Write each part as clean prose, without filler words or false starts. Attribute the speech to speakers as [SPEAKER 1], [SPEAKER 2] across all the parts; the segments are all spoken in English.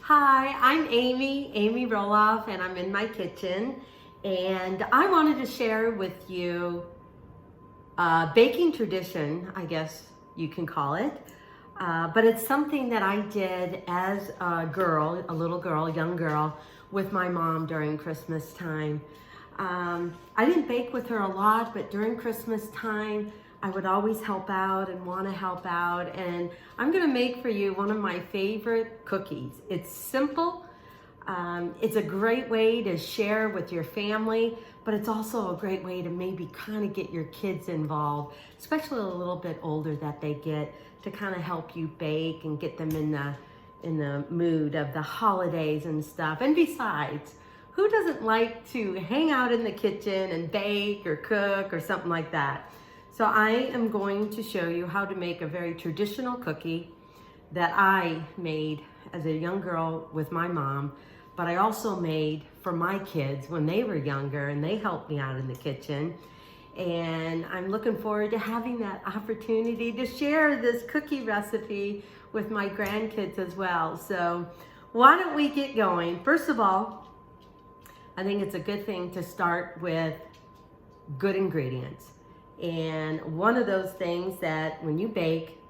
[SPEAKER 1] Hi, I'm Amy Roloff, and I'm in my kitchen. And I wanted to share with you a baking tradition, I guess you can call it. But it's something that I did as a girl, a little girl, young girl, with my mom during Christmas time. I didn't bake with her a lot, but during Christmas time, I would always help out and want to help out. And I'm going to make for you one of my favorite cookies. It's simple. It's a great way to share with your family, but it's also a great way to maybe kind of get your kids involved, especially a little bit older that they get, to kind of help you bake and get them in the mood of the holidays and stuff. And besides, who doesn't like to hang out in the kitchen and bake or cook or something like that? So I am going to show you how to make a very traditional cookie that I made as a young girl with my mom, but I also made for my kids when they were younger and they helped me out in the kitchen. And I'm looking forward to having that opportunity to share this cookie recipe with my grandkids as well. So why don't we get going? First of all, I think it's a good thing to start with good ingredients. And one of those things that when you bake,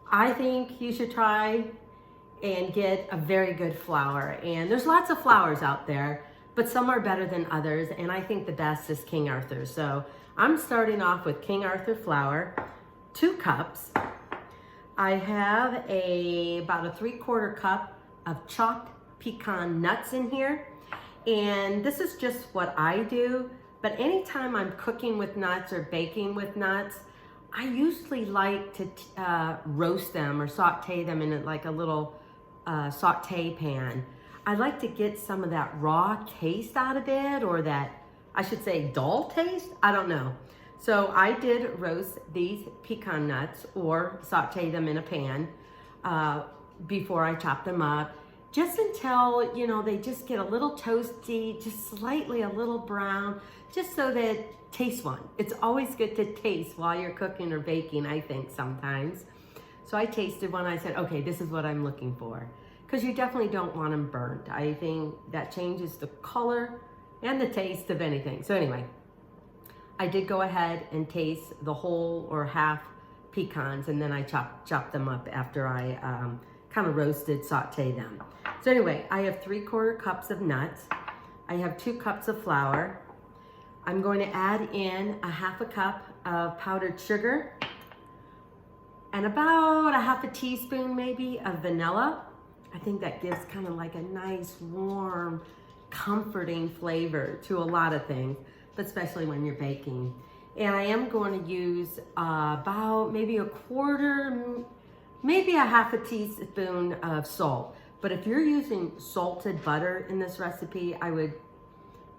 [SPEAKER 1] I think you should try and get a very good flour. And there's lots of flours out there, but some are better than others. And I think the best is King Arthur. So I'm starting off with King Arthur flour, 2 cups. I have about a 3/4 cup of chopped pecan nuts in here. And this is just what I do. But anytime I'm cooking with nuts or baking with nuts, I usually like to roast them or saute them in like a little saute pan. I like to get some of that raw taste out of it, or that, I should say, dull taste. I don't know. So I did roast these pecan nuts or saute them in a pan before I chop them up, just until, you know, they just get a little toasty, just slightly a little brown, just so that taste one. It's always good to taste while you're cooking or baking, I think, sometimes. So I tasted one, I said, okay, this is what I'm looking for. Because you definitely don't want them burnt. I think that changes the color and the taste of anything. So anyway, I did go ahead and taste the whole or half pecans, and then I chopped them up after I kind of roasted, saute them. So anyway, I have 3/4 cups of nuts. I have 2 cups of flour. I'm going to add in a 1/2 cup of powdered sugar and about a 1/2 teaspoon maybe of vanilla. I think that gives kind of like a nice, warm, comforting flavor to a lot of things, but especially when you're baking. And I am going to use about maybe a 1/4, maybe a 1/2 teaspoon of salt. But if you're using salted butter in this recipe, I would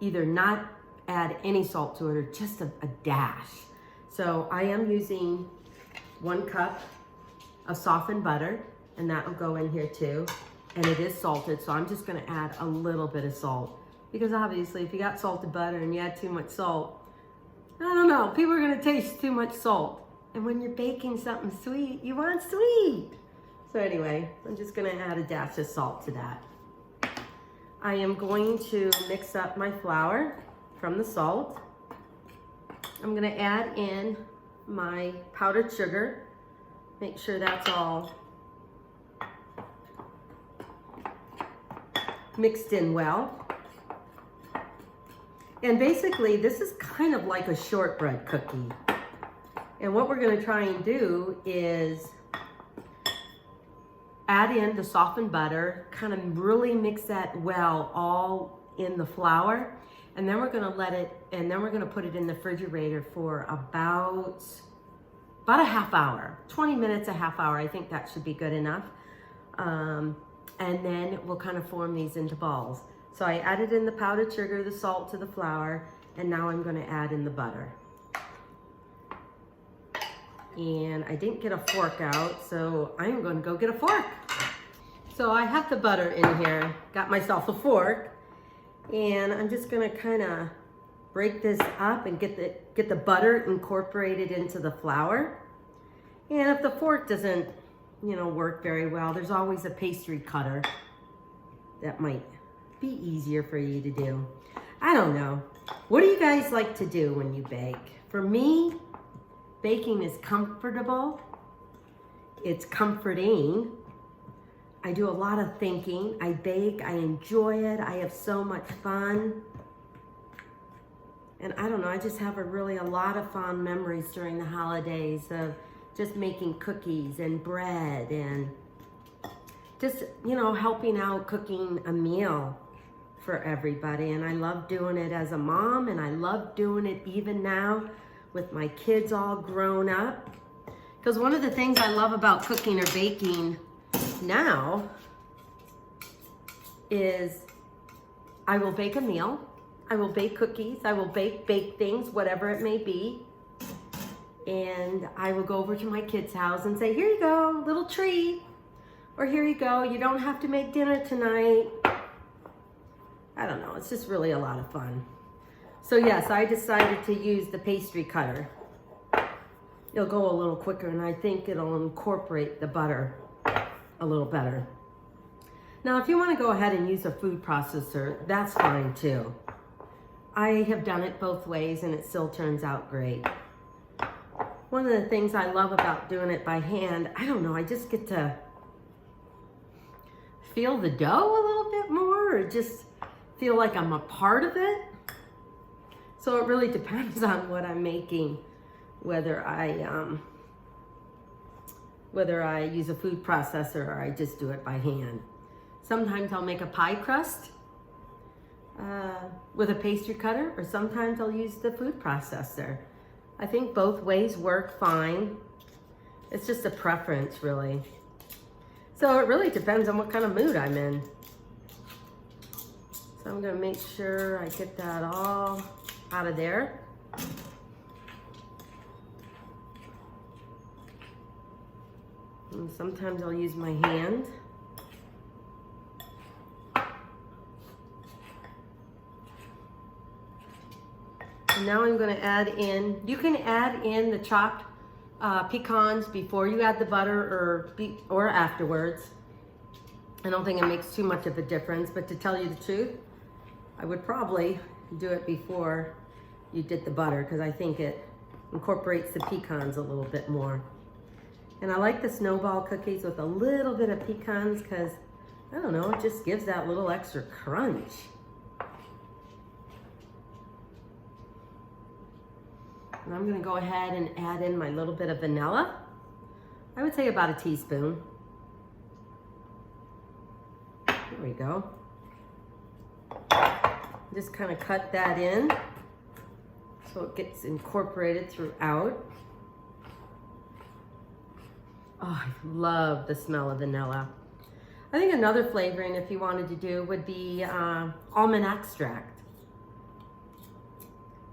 [SPEAKER 1] either not add any salt to it or just a dash. So I am using 1 cup of softened butter, and that will go in here too. And it is salted, so I'm just gonna add a little bit of salt, because obviously if you got salted butter and you add too much salt, I don't know, people are gonna taste too much salt. And when you're baking something sweet, you want sweet. So anyway, I'm just gonna add a dash of salt to that. I am going to mix up my flour from the salt. I'm gonna add in my powdered sugar. Make sure that's all mixed in well. And basically, this is kind of like a shortbread cookie. And what we're gonna try and do is add in the softened butter, kind of really mix that well all in the flour. And then we're gonna put it in the refrigerator for about a 1/2 hour, 20 minutes, a 1/2 hour. I think that should be good enough. And then we'll kind of form these into balls. So I added in the powdered sugar, the salt to the flour, and now I'm gonna add in the butter. And I didn't get a fork out, so I'm gonna go get a fork. So I have the butter in here, got myself a fork, and I'm just gonna kind of break this up and get the butter incorporated into the flour. And if the fork doesn't, work very well, there's always a pastry cutter. that might be easier for you to do. I don't know. What do you guys like to do when you bake? For me, baking is comfortable. It's comforting. I do a lot of thinking. I bake, I enjoy it. I have so much fun. And I don't know, I just have a lot of fond memories during the holidays of just making cookies and bread and just, you know, helping out cooking a meal for everybody. And I love doing it as a mom, and I love doing it even now with my kids all grown up. Because one of the things I love about cooking or baking now is I will bake a meal, I will bake cookies, I will bake things, whatever it may be. And I will go over to my kids' house and say, here you go, little treat. Or here you go, you don't have to make dinner tonight. I don't know, it's just really a lot of fun. So yes, I decided to use the pastry cutter. It'll go a little quicker, and I think it'll incorporate the butter a little better. Now, if you want to go ahead and use a food processor, that's fine too. I have done it both ways, and it still turns out great. One of the things I love about doing it by hand, I don't know, I just get to feel the dough a little bit more, or just feel like I'm a part of it. So it really depends on what I'm making, whether I use a food processor or I just do it by hand. Sometimes I'll make a pie crust with a pastry cutter, or sometimes I'll use the food processor. I think both ways work fine. It's just a preference, really. So it really depends on what kind of mood I'm in. So I'm gonna make sure I get that all out of there. And sometimes I'll use my hand. And now I'm going to add in, you can add in the chopped pecans before you add the butter or afterwards. I don't think it makes too much of a difference, but to tell you the truth, I would probably do it before you did the butter, because I think it incorporates the pecans a little bit more. And I like the Snowball cookies with a little bit of pecans because, I don't know, it just gives that little extra crunch. And I'm gonna go ahead and add in my little bit of vanilla. I would say about a teaspoon. There we go. Just kind of cut that in so it gets incorporated throughout. Oh, I love the smell of vanilla. I think another flavoring, if you wanted to do, would be almond extract.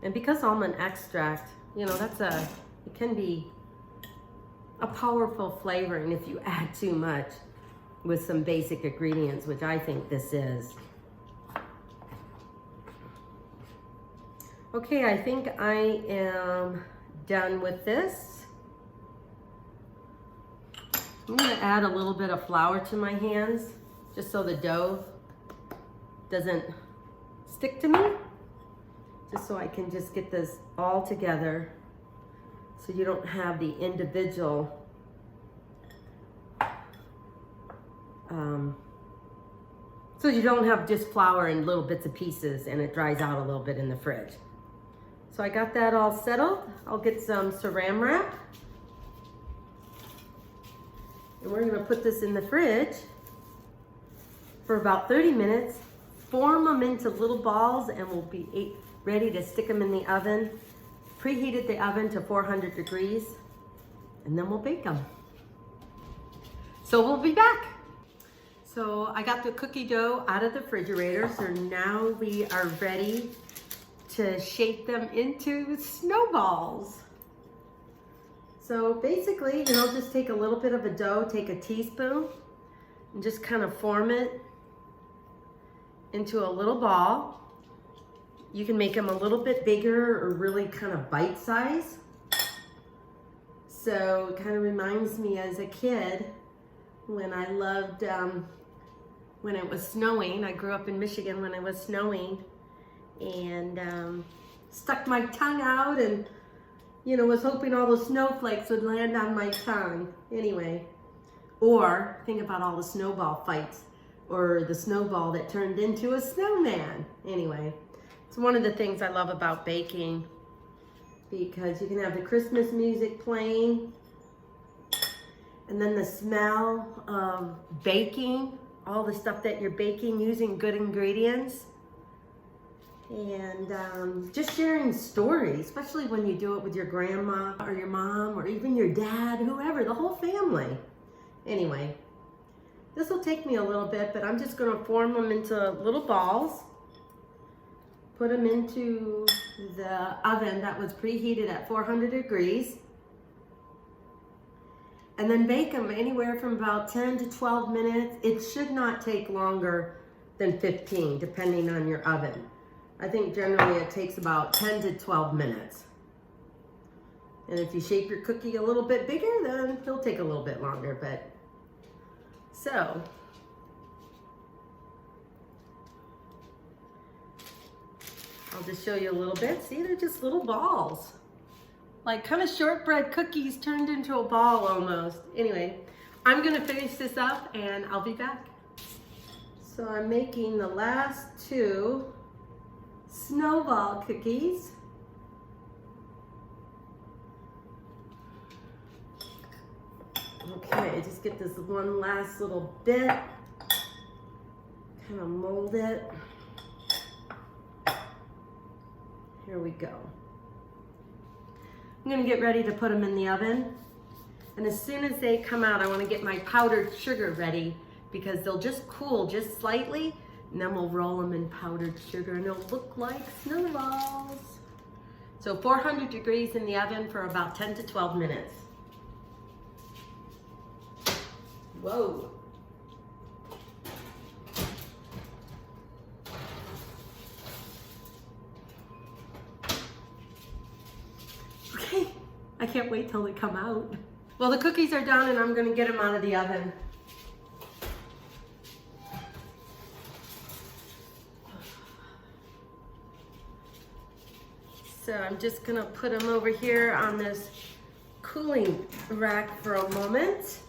[SPEAKER 1] And because almond extract, you know, it can be a powerful flavoring if you add too much with some basic ingredients, which I think this is. Okay, I think I am done with this. I'm gonna add a little bit of flour to my hands, just so the dough doesn't stick to me. Just so I can just get this all together, so you don't have the individual so you don't have just flour in little bits of pieces and it dries out a little bit in the fridge. So I got that all settled. I'll get some saran wrap. And we're gonna put this in the fridge for about 30 minutes, form them into little balls, and we'll be ready to stick them in the oven. Preheated the oven to 400 degrees, and then we'll bake them. So we'll be back. So I got the cookie dough out of the refrigerator, so now we are ready to shape them into snowballs. So basically, you know, just take a little bit of a dough, take a teaspoon, and just kind of form it into a little ball. You can make them a little bit bigger or really kind of bite size. So it kind of reminds me as a kid when I loved when it was snowing. I grew up in Michigan when it was snowing, and stuck my tongue out and, you know, was hoping all the snowflakes would land on my tongue. Anyway, or think about all the snowball fights, or the snowball that turned into a snowman. Anyway, it's one of the things I love about baking, because you can have the Christmas music playing, and then the smell of baking, all the stuff that you're baking using good ingredients, and just sharing stories, especially when you do it with your grandma or your mom or even your dad, whoever, the whole family. Anyway, this will take me a little bit, but I'm just going to form them into little balls, put them into the oven that was preheated at 400 degrees, and then bake them anywhere from about 10 to 12 minutes. It should not take longer than 15, depending on your oven. I think generally it takes about 10 to 12 minutes. And if you shape your cookie a little bit bigger, then it'll take a little bit longer. But so, I'll just show you a little bit. See, they're just little balls. Like kind of shortbread cookies turned into a ball almost. Anyway, I'm gonna finish this up and I'll be back. So I'm making the last 2 snowball cookies. Okay, just get this one last little bit, kind of mold it. Here we go. I'm gonna get ready to put them in the oven. And as soon as they come out, I wanna get my powdered sugar ready, because they'll just cool just slightly, and then we'll roll them in powdered sugar and it'll look like snowballs. So 400 degrees in the oven for about 10 to 12 minutes. Whoa. Okay, I can't wait till they come out. Well, the cookies are done and I'm gonna get them out of the oven. So I'm just gonna put them over here on this cooling rack for a moment.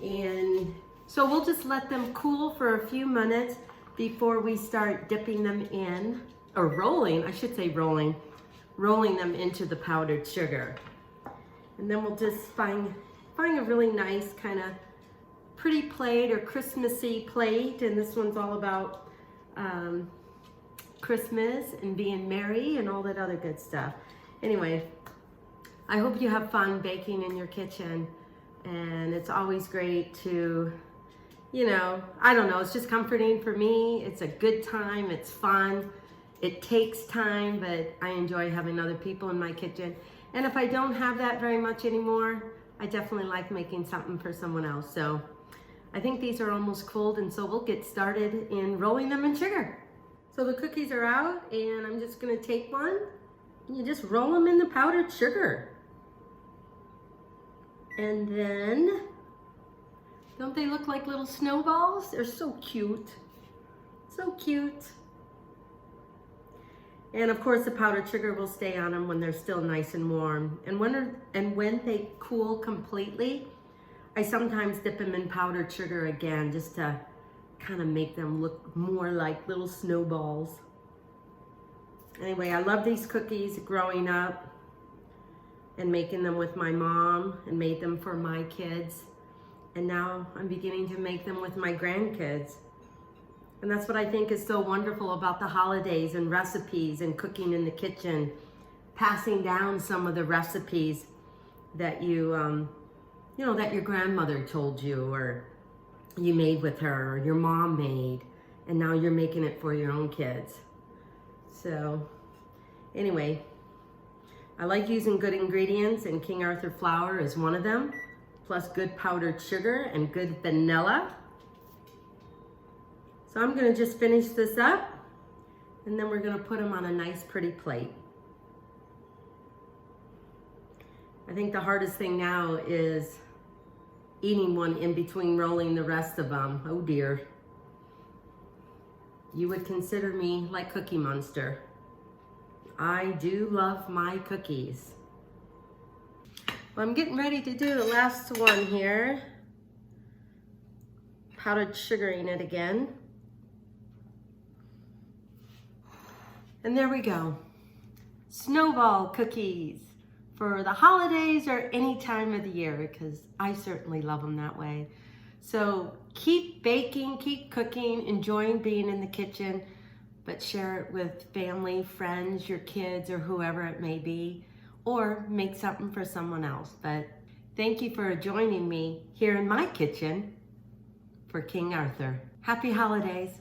[SPEAKER 1] And so we'll just let them cool for a few minutes before we start dipping them in, or rolling, I should say rolling them into the powdered sugar. And then we'll just find a really nice kind of pretty plate or Christmassy plate. And this one's all about Christmas and being merry and all that other good stuff. Anyway, I hope you have fun baking in your kitchen. And it's always great to, you know, I don't know, it's just comforting for me. It's a good time, it's fun. It takes time, but I enjoy having other people in my kitchen. And if I don't have that very much anymore, I definitely like making something for someone else. So I think these are almost cooled, and so we'll get started in rolling them in sugar. So the cookies are out, and I'm just gonna take one, and you just roll them in the powdered sugar. And then, don't they look like little snowballs? They're so cute. So cute. And of course the powdered sugar will stay on them when they're still nice and warm. And when they cool completely, I sometimes dip them in powdered sugar again, just to kind of make them look more like little snowballs. Anyway, I love these cookies growing up and making them with my mom, and made them for my kids. And now I'm beginning to make them with my grandkids. And that's what I think is so wonderful about the holidays and recipes and cooking in the kitchen, passing down some of the recipes that you know, that your grandmother told you, or you made with her, or your mom made, and now you're making it for your own kids. So anyway, I like using good ingredients, and King Arthur flour is one of them, plus good powdered sugar and good vanilla. So I'm gonna just finish this up, and then we're gonna put them on a nice pretty plate. I think the hardest thing now is eating one in between rolling the rest of them. Oh dear. You would consider me like Cookie Monster. I do love my cookies. Well, I'm getting ready to do the last one here. Powdered sugaring it again. And there we go. Snowball cookies for the holidays or any time of the year, because I certainly love them that way. So keep baking, keep cooking, enjoying being in the kitchen, but share it with family, friends, your kids, or whoever it may be, or make something for someone else. But thank you for joining me here in my kitchen for King Arthur. Happy holidays.